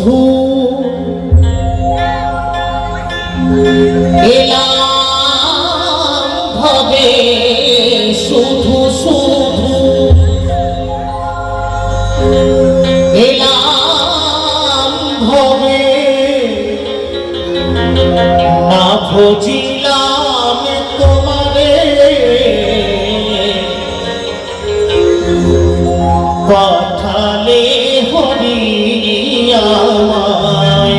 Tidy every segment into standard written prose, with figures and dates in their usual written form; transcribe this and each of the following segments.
শুধু এলাম ভবে, শুধু শুধু এলাম ভবে, না খুঁজিলাম তোমারে, পাঠালে হরি আমায়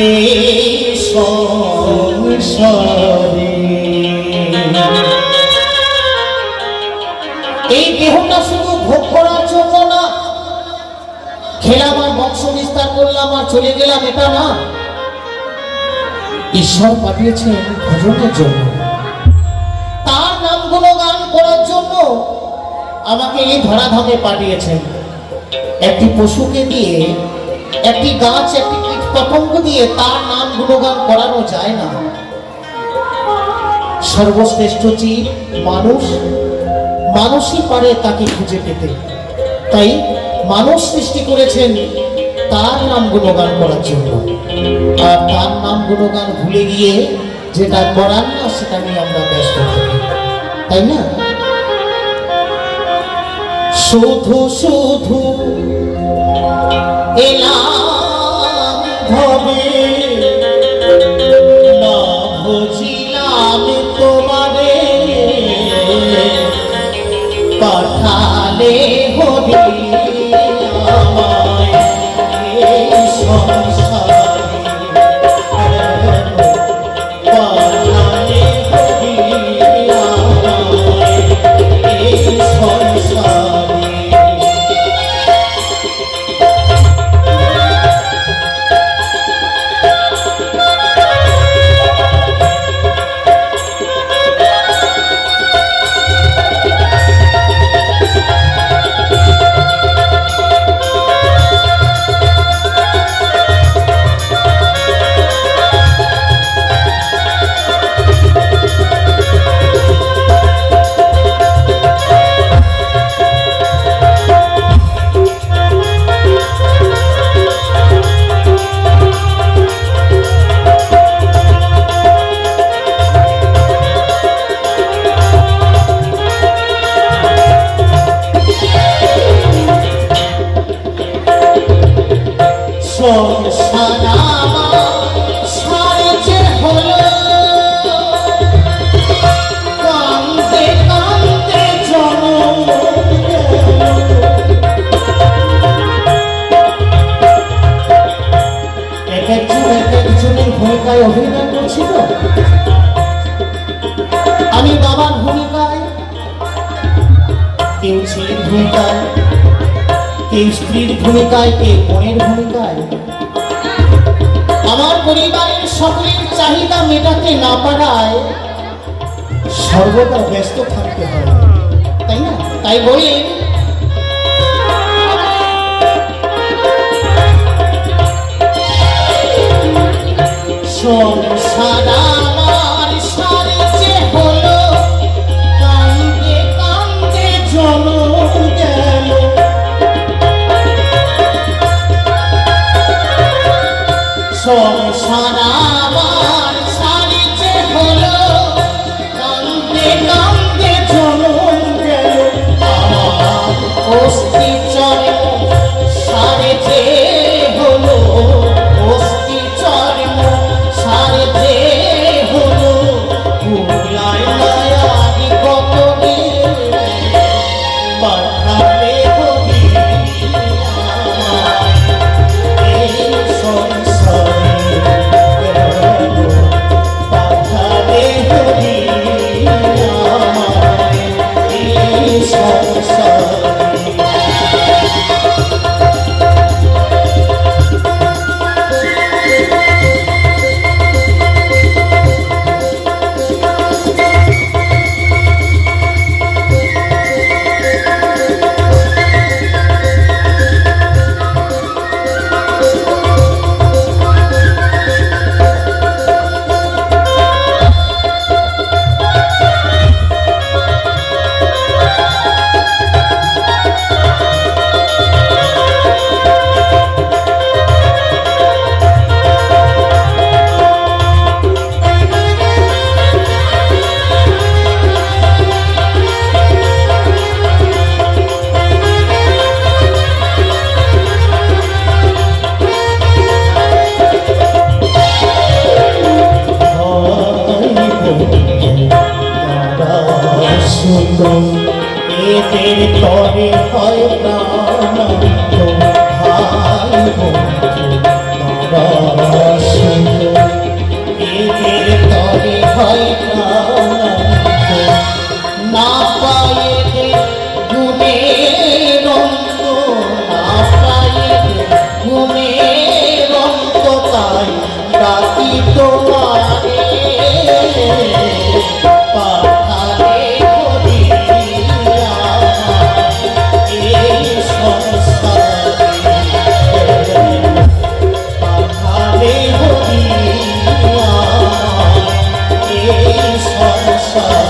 এই সংসারে। এই দেহটা শুধু ভোগ করার জন্য না, খেলাম আর বংশ বিস্তার করলাম আর চলে গেলাম, এটা না। ঈশ্বর পাঠিয়েছেন ভজনের জন্য, তার নাম গুণগান করার জন্য আমাকে এই ধরাধামে পাঠিয়েছেন। একটি পশুকে দিয়ে, একটি গাছ, একটি কীট পতঙ্গ দিয়ে তার নাম গুণগান করানো যায় না। সর্বশ্রেষ্ঠ জীব মানুষ, মানুষই পারে তাকে খুঁজে পেতে। তাই মানুষ সৃষ্টি করেছেন তার নাম গুণগান করার জন্য, আর তার নাম গুণগান ভুলে গিয়ে যেটা করার না সেটা নিয়ে আমরা ব্যস্ত থাকি, তাই না? শুধু শুধু এলাম ভবে, না বুঝিলাম তোমারে, পাঠালে হরি আমায় এই সংসারে, পাঠালে হরি আমায় এই সংসারে। সংসার আমার সারছে হলো, কান্দে কান্দে জনম এক একজনের ভূমিকায় অভিনয় করছিল। আমি বাবার ভূমিকায়, কেউ ছেলের ভূমিকায়, কেউ স্ত্রীর ভূমিকায়, কেউ বোনের ভূমিকায়। আমার পরিবারের সকলের চাহিদা মেটাতে না পারায় সর্বদা ব্যস্ত থাকতে হয়, তাই না? তাই বলে সংসার আমার সারছে হলো, কান্দে কান্দে জনম গেল, সংসার আমার সারছে হলো, কান্দে কান্দে জনম গেল, আমার অস্থি চর্ম সারছে হলো, অস্থি চর্ম সারছে বন্ধু তারা এদের তরে হয় না পায়ে গুণের অন্ত, না পায়ে গুণের অন্ত, তাই ডাকি তোমারে পাঠালে হরিয়া এই সংসারে, পাঠালে হরিয়া এই সংসারে।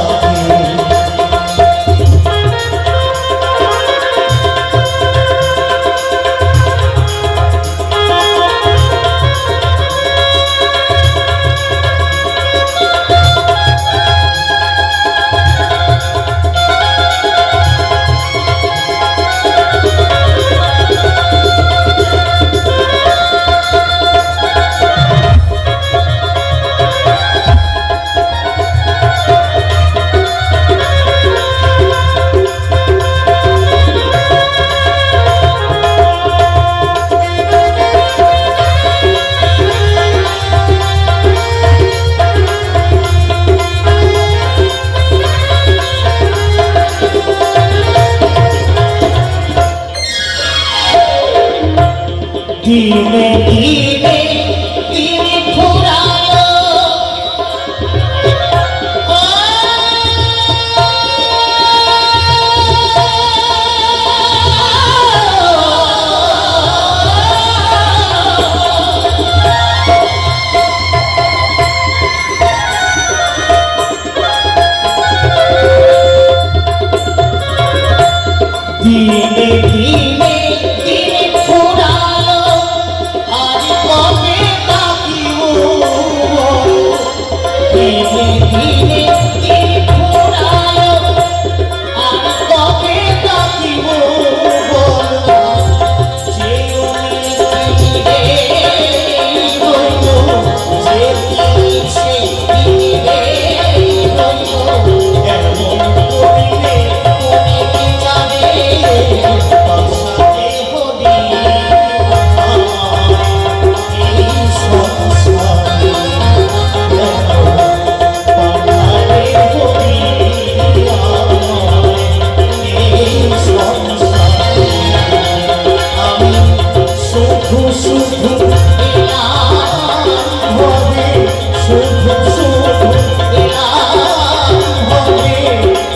দিনে দিনে দিন ফুরায়, দিনে দিনে দিন ফুরায়, আর কবে ডাকিব, দিনে দিনে দিন ফুরায়, আর কবে ডাকিব, যে তীরে রইল, যে সেই তীরে রইল, এমন করিলে কোনে কি জানে বাসাতে হরিয়া এই সংসারে, পাঠালে হরিয়া এই সংসারে। আমি শুধু শুধু এলাম ভবে, শুধু শুধু এলাম ভবে,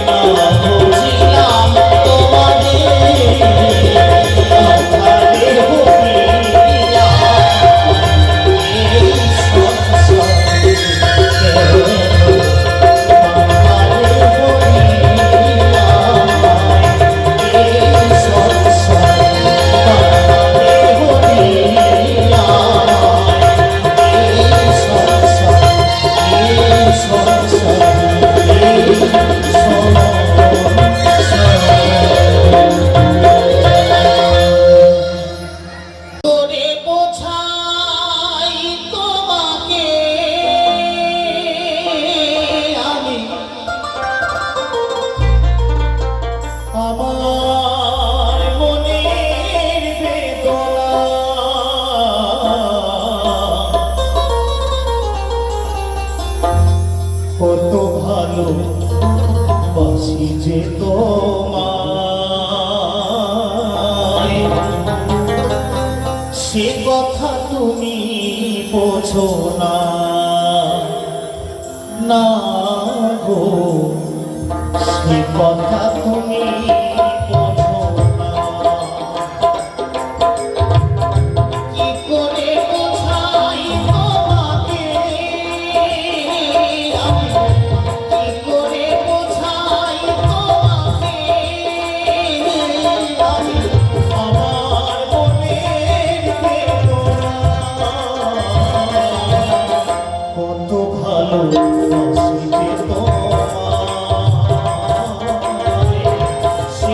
না বুঝিলাম তোমারে পাঠালে হরিয়া এই সংসারে, পাঠালে হরিয়া এই সংসারে, পাঠালে হরিয়া এই সংসারে, এই সংসারে, এই করে বোঝাই তোমাকে আমি আমার মনের বেদনা, কত ভালো বাসি যে তোমায়, সে কথা তুমি বোঝো না, না গো, সে কথা তুমি বোঝো না। কি করে বোঝাই তোমাকে আমি, কি করে বোঝাই তোমাকে আমি আমার মনের বেদনা, কত ভালো বাসি যে তোমায়, সে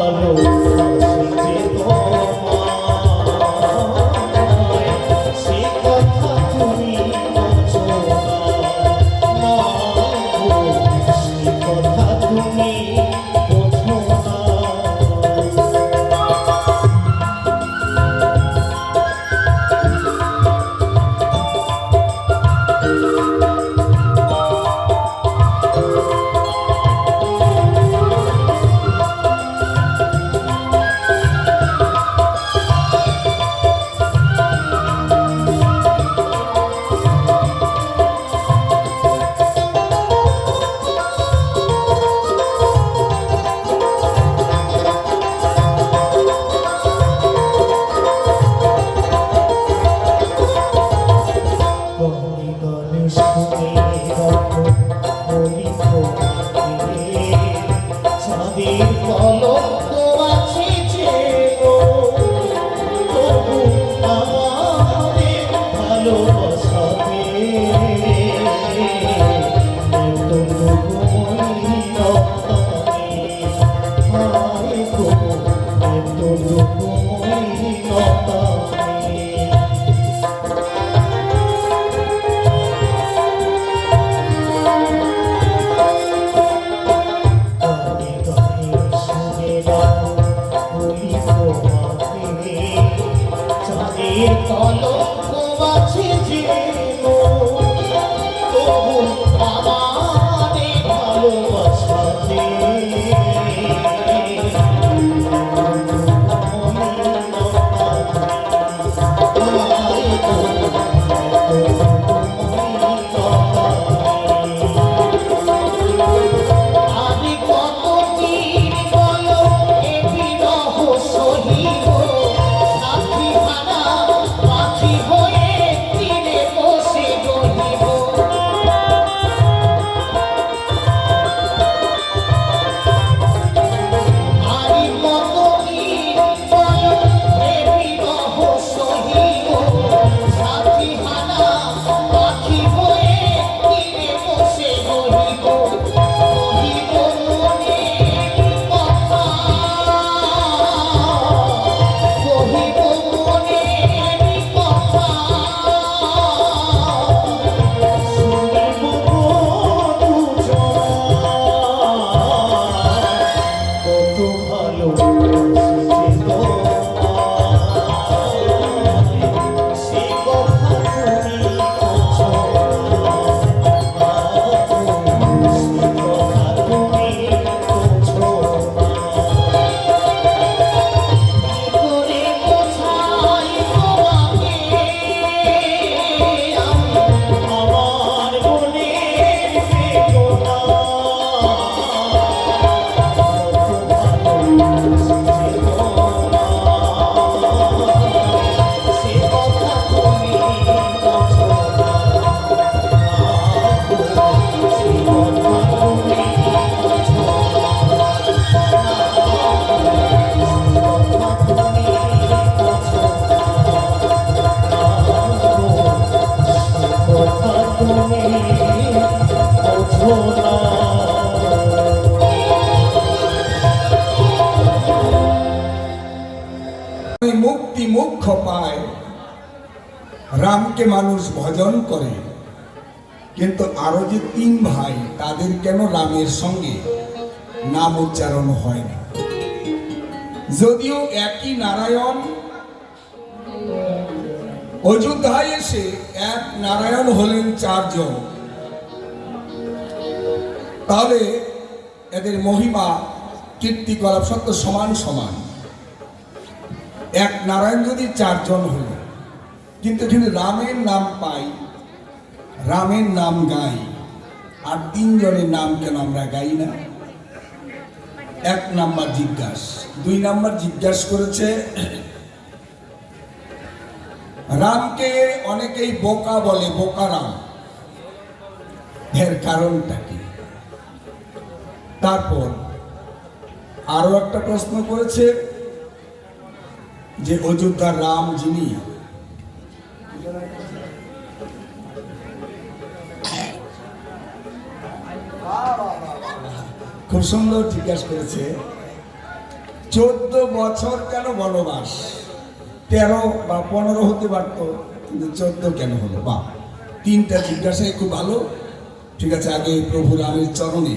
ভালোবাসি যে তোমায়, সে কথা তুমি বোঝো না, গো, সে কথা তুমি বোঝো না। চাঁদের পলক আছে যে গো, তবু আমাদের ভালোবাসাতে এতটুকু মলিনতানে, হায় গো, এতটুকু মলিনতানে। চাঁদের কলঙ্ক আছে যে গো, তবু আমাদের ভালোবাসাতে আমি কতদিন বলো এ বিরহ সহিব, সাথী হারা পাখি হয়ে তীরে বসে রহিব। আমি কতদিন বলো এ বিরহ সহিব, সাথী হারা পাখি হয়ে তীরে বসে রহিব। কহিব মনের কথা, কহিব মনের কথা, শুনিব গো দুজনায়, কত ভালোবাসি যে তোমায়, সে কথা তুমি বোঝো না, সে কথা তুমি বোঝো না। কি করে বোঝাই তোমাকে আমি আমার মনের বেদনা, সে কথা তুমি বোঝো না, সে কথা তুমি বোঝো মুক্তি মোক্ষ পায়, রামকে মানুষ ভজন করে, কিন্তু আরো যে তিন ভাই তাদের কেন রামের সঙ্গে নাম উচ্চারণ হয় না? যদিও একই নারায়ণ, অযোধ্যায় এসে এক নারায়ণ হলেন চারজন, তাহলে এদের মহিমা কীর্তিকলাপ সত্য সমান সমান। এক নারায়ণ যদি চারজন হল, কিন্তু এখানে রামের নাম পাই, রামের নাম গাই, আর তিনজনের নাম কেন আমরা গাই না? এক নাম্বার জিজ্ঞাসা। দুই নাম্বার জিজ্ঞাসা করেছে রামকে অনেকেই বোকা বলে, বোকা রাম, এর কারণটা কি? তারপর আরো একটা প্রশ্ন করেছে যে অযোধ্যার রাম যিনি, খুব সুন্দর জিজ্ঞাসা করেছে 14 বছর কেন বনবাস? 13 বা 15 হতে পারত, কিন্তু 14 কেন হলো? বা 3টা জিজ্ঞাসাই খুব ভালো। ঠিক আছে, আগে প্রভু রামের চরণে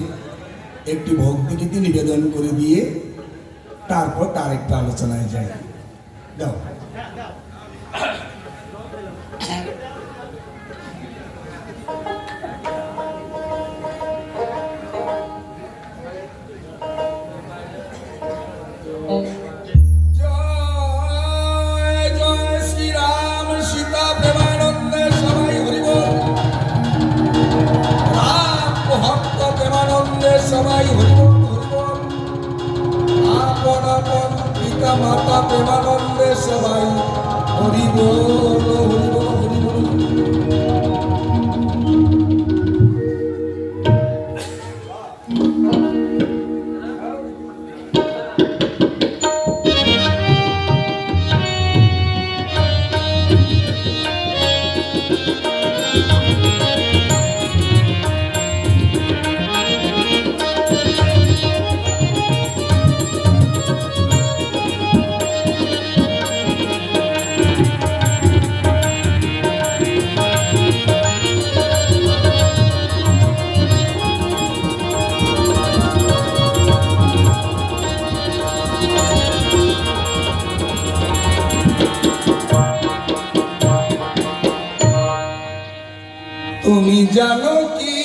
একটি ভক্তিগীতি নিবেদন করে দিয়ে তারপর তার একটা আলোচনায় যাই। দাও। জয় জয় শ্রীরাম সীতা প্রেমানন্দে সবাই হরিবল। রাম ভক্ত প্রেমানন্দে সবাই হরিবল হরিবল। আপন আপন পিতা মাতা প্রেমানন্দে সবাই হরিবল হরিবল হরিবল। তুমি জানো কি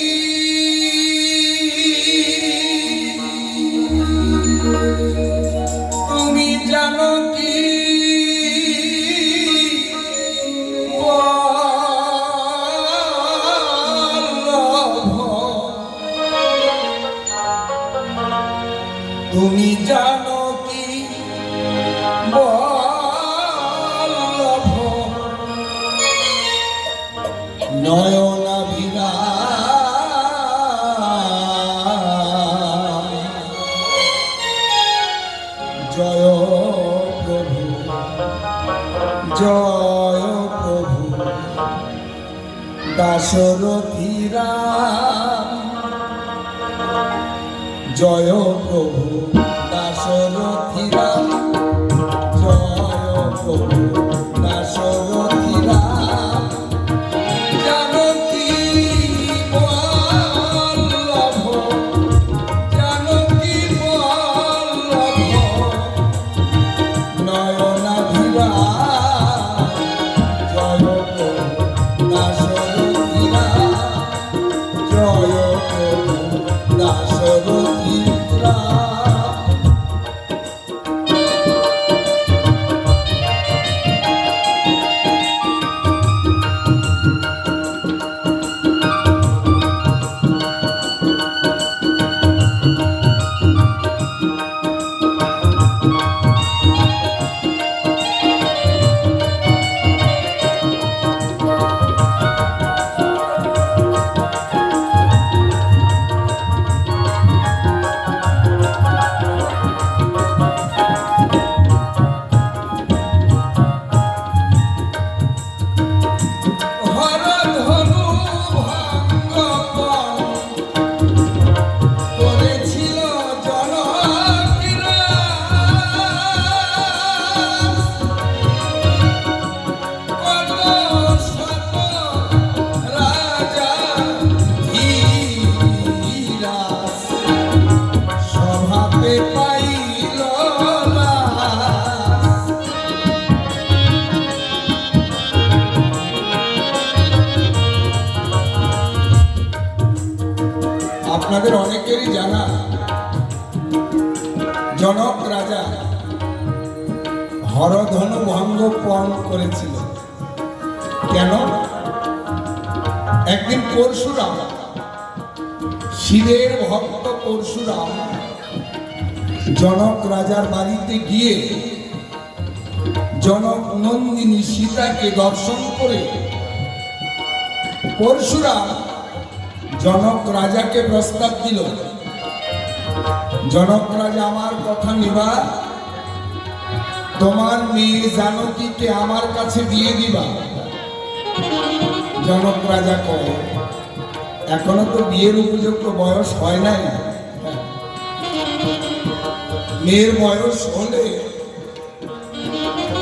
তুমি জানো কি তুমি জানো কি বল্লভ নয়নাভিরা জয় প্রভু জয় প্রভু দাশরথীরা জয় প্রভু দাশরথীরা জয় প্রভু দাশরথীরা জানকী বল্লভ জানকী বল্লভ নয়নাভিরা জয় প্রভু দাশরথীরা জয় প্রভু দাশরথীরা। আপনাদের অনেকেরই জানা জনক রাজা হরধনু ভঙ্গ পণ করেছিল। কেন? একদিন পরশুরাম, শিবের ভক্ত পরশুরাম জনক রাজার বাড়িতে গিয়ে জনক নন্দিনী সীতাকে দর্শন করে পরশুরাম জনক রাজাকে প্রস্তাব দিল, জনক রাজা আমার কথা নিবা, তোমার মেয়ে জানকীকে আমার কাছে দিয়ে দিবা। জনক রাজা কয়, এখনো তো বিয়ের উপযুক্ত বয়স হয় নাই, মেয়ের বয়স হলে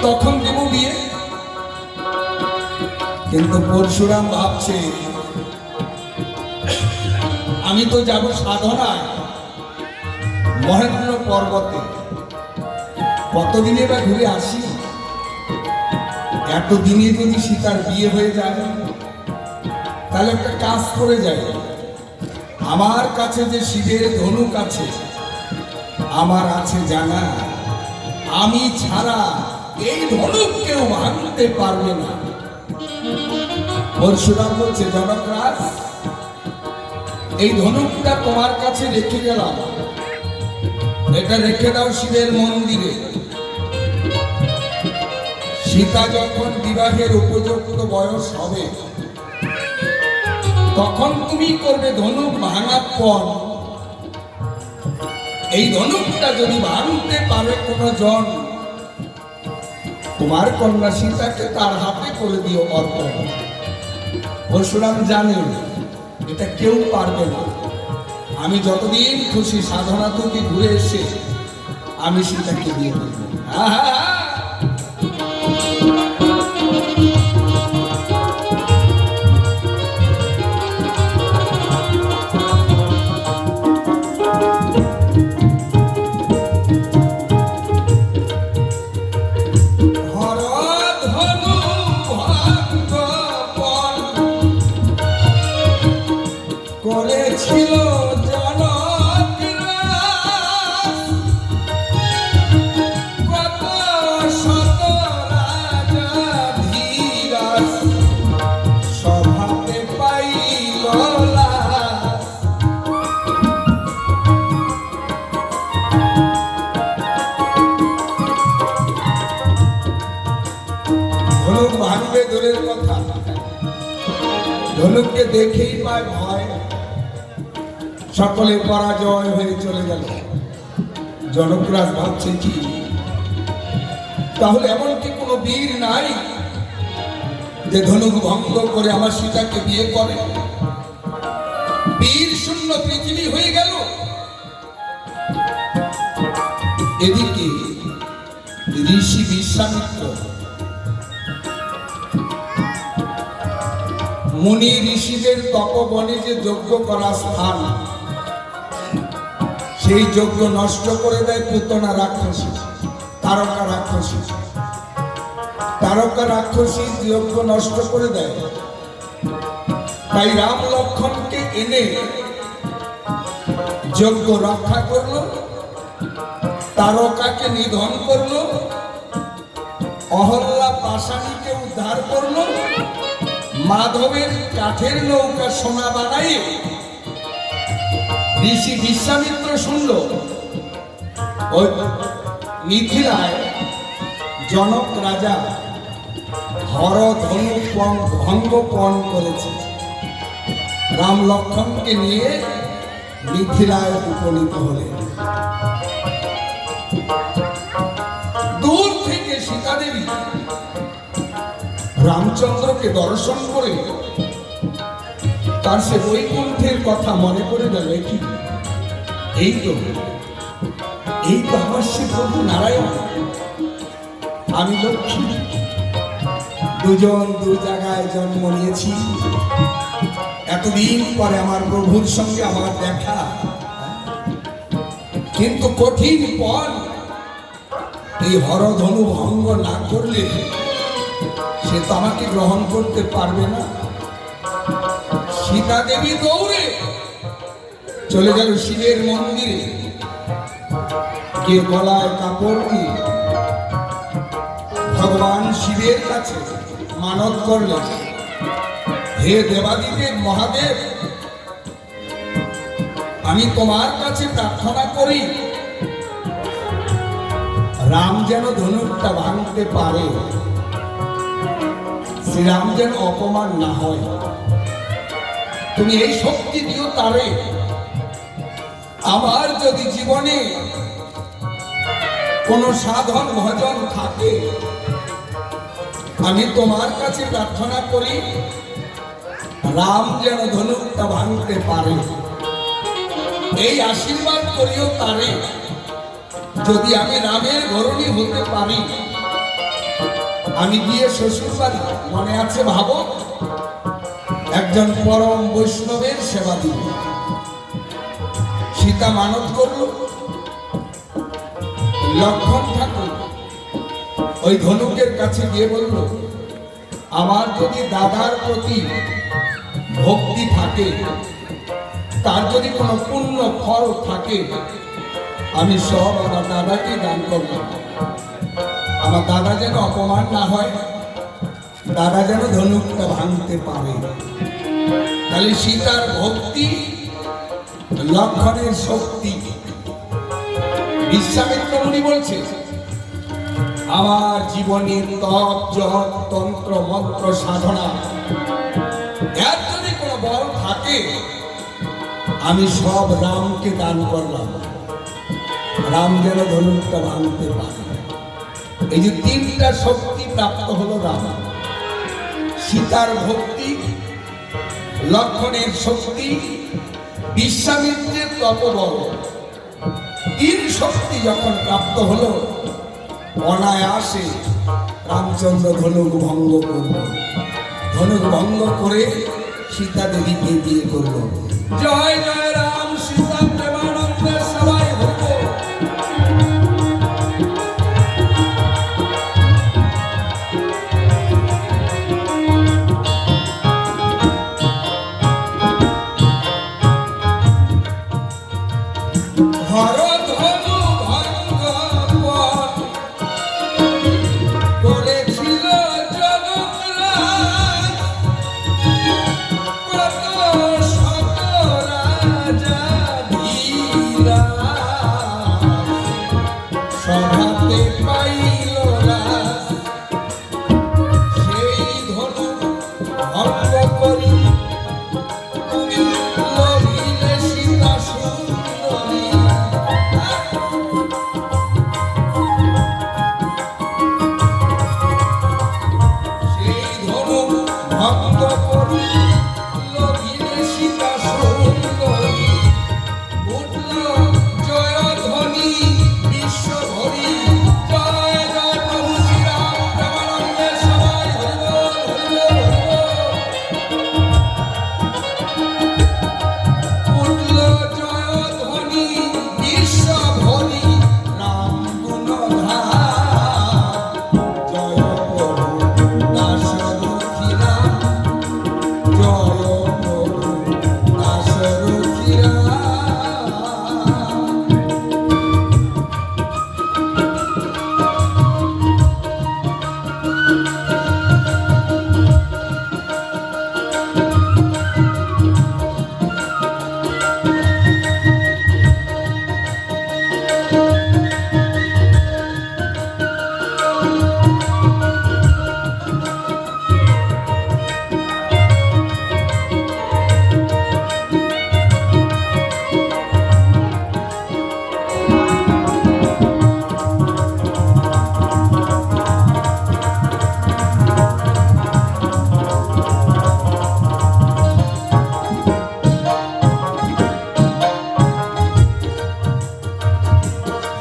তখন দেব বিয়ে। কিন্তু পরশুরাম ভাবছে আমি তো যাব সাধনায় মহেন্দ্র পর্বতে, কতদিনে বা ঘুরে আসি। এতদিনে যদি সীতার বিয়ে হয়ে যায় তাহলে একটা কাজ করে যায়, আমার কাছে যে শিবের ধনুক আছে আমার আছে জানা, আমি ছাড়া এই ধনুক কেউ ভাঙতে পারবে না। পরশুরাম বলছে জনকরাজ, এই ধনুকটা তোমার কাছে রেখে গেলাম, এটা রেখে দাও শিবের মন্দিরে। সীতা যখন বিবাহের উপযুক্ত বয়স হবে তখন তুমি করবে ধনুক ভাঙার পর। এই ধনুকটা যদি ভাঙতে পারে কোন জন, তোমার কন্যা সীতাকে তার হাতে করে দিও অর্পণ। পরশুরাম জানেন এটা কেউ পারবে না, আমি যতদিন খুশি সাধনা থেকে ঘুরে এসে আমি সীতাকে দিয়ে দেব। করেছিল জনকরাজ কত শত রাজা ধীরাজ, সভাতে পাইল লাজ। ধনুক ভাঙবে দূরের কথা, ধনুককে দেখেই পায় ভয়, সকলে পরাজয় হয়ে চলে গেল। জনকরাজ ভাবছে কি তাহলে এমন কি কোনো বীর নাই যে ধনুক ভঙ্গ করে আমার সীতাকে বিয়ে করে? বীর শূন্য পৃথিবী হয়ে গেল। এদিকে ঋষি বিশ্বামিত্র, মুনি ঋষিদের তপবনে যে যজ্ঞ করা স্থান, সেই যজ্ঞ নষ্ট করে দেয় পুতনা রাক্ষসী, তারকা রাক্ষসী। তারকা রাক্ষসী যজ্ঞ নষ্ট করে দেয়, তাই রাম লক্ষ্মণকে এনে যজ্ঞ রক্ষা করলো, তারকাকে নিধন করলো, অহল্যা পাষাণীকে উদ্ধার করলো, মাধবের কাঠের নৌকা সোনা বানাই ঋষি বিশ্বামিত্র শুনল ওই মিথিলায় জনক রাজা হরধনু ভঙ্গপণ করেছে। রাম লক্ষ্মণকে নিয়ে মিথিলায় উপনীত হলেন। দূর থেকে সীতা দেবী রামচন্দ্রকে দর্শন করে তার সে বৈকুণ্ঠের কথা মনে করে গেল। কি এই তো আমার সে প্রভু নারায়ণ, আমি লক্ষ্মী, দুজন দু জায়গায় জন্ম নিয়েছি, এতদিন পরে আমার প্রভুর সঙ্গে আমার দেখা। কিন্তু কঠিন পণ, এই হরধনু ভঙ্গ না করলে সে তো আমাকে গ্রহণ করতে পারবে না। সীতা দেবী দৌড়ে চলে গেল শিবের মন্দিরে, কে গলায় কাপড় দিয়ে ভগবান শিবের কাছে মানত করলেন, হে দেবাদিদেব মহাদেব, আমি তোমার কাছে প্রার্থনা করি রাম যেন ধনুকটা ভাঙতে পারে, শ্রীরাম যেন অপমান না হয়। তুমি এই শক্তি দিও তারে। আমার যদি জীবনে কোন সাধন ভজন থাকে, আমি তোমার কাছে প্রার্থনা করি রাম যেন ধনুকটা ভাঙতে পারে, এই আশীর্বাদ করিও তারে। যদি আমি রামের ঘরণী হতে পারি, আমি গিয়ে শ্বশুর বাড়ি, মনে আছে ভাবো, একজন পরম বৈষ্ণবের সেবা দিব। সীতা মানত করল, লক্ষণ ঠাকুর ওই ধনুকের কাছে গিয়ে বলল, আমার যদি দাদার প্রতি ভক্তি থাকে, তার যদি কোনো পুণ্য ফল থাকে, আমি সব আমার দাদাকে দান করলাম। আমার দাদা যেন অপমান না হয়, দাদা যেন ধনুকটা ভাঙতে পারে। তাহলে সীতার ভক্তি, লক্ষণের শক্তি। বিশ্বামিত্র মুনি বলছে, আমার জীবনের তপ জপ তন্ত্র মন্ত্র সাধনা, এর যদি কোনো বল থাকে, আমি সব রামকে দান করলাম। রাম যেন ধনুকটা ভাঙতে পারে। এই যে তিনটা শক্তি প্রাপ্ত হলো রাম, সীতার ভক্তি, লক্ষণের শক্তি, বিশ্বামিত্রের তপবল, তিন শক্তি যখন প্রাপ্ত হলো, অনায়াসে রামচন্দ্র ধনুক ভঙ্গ করল। ধনুক ভঙ্গ করে সীতা দেবীকে বিয়ে করল। জয় জয় রাম, সীতা প্রেমানন্দে সবাই হল।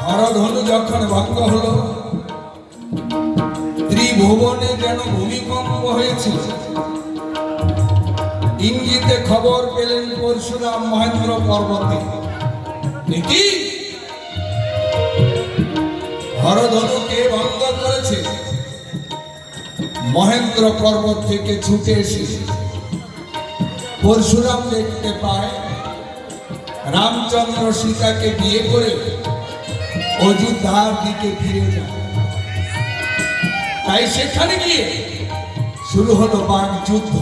হরধনু যখন ভঙ্গ হলো, ত্রিভুবনে যেন ভূমিকম্প হয়েছিল। ইঙ্গিতে খবর পেলেন পরশুরাম মহেন্দ্র পর্বতে। কি হরধনুকে ভঙ্গ করেছে? মহেন্দ্র পর্বত থেকে ছুটে এসে পরশুরাম দেখতে পায় রামচন্দ্র সীতাকে বিয়ে করে অযোধ্যার দিকে ফিরে যায়। তাই সেখানে গিয়ে শুরু হলো বাক যুদ্ধ।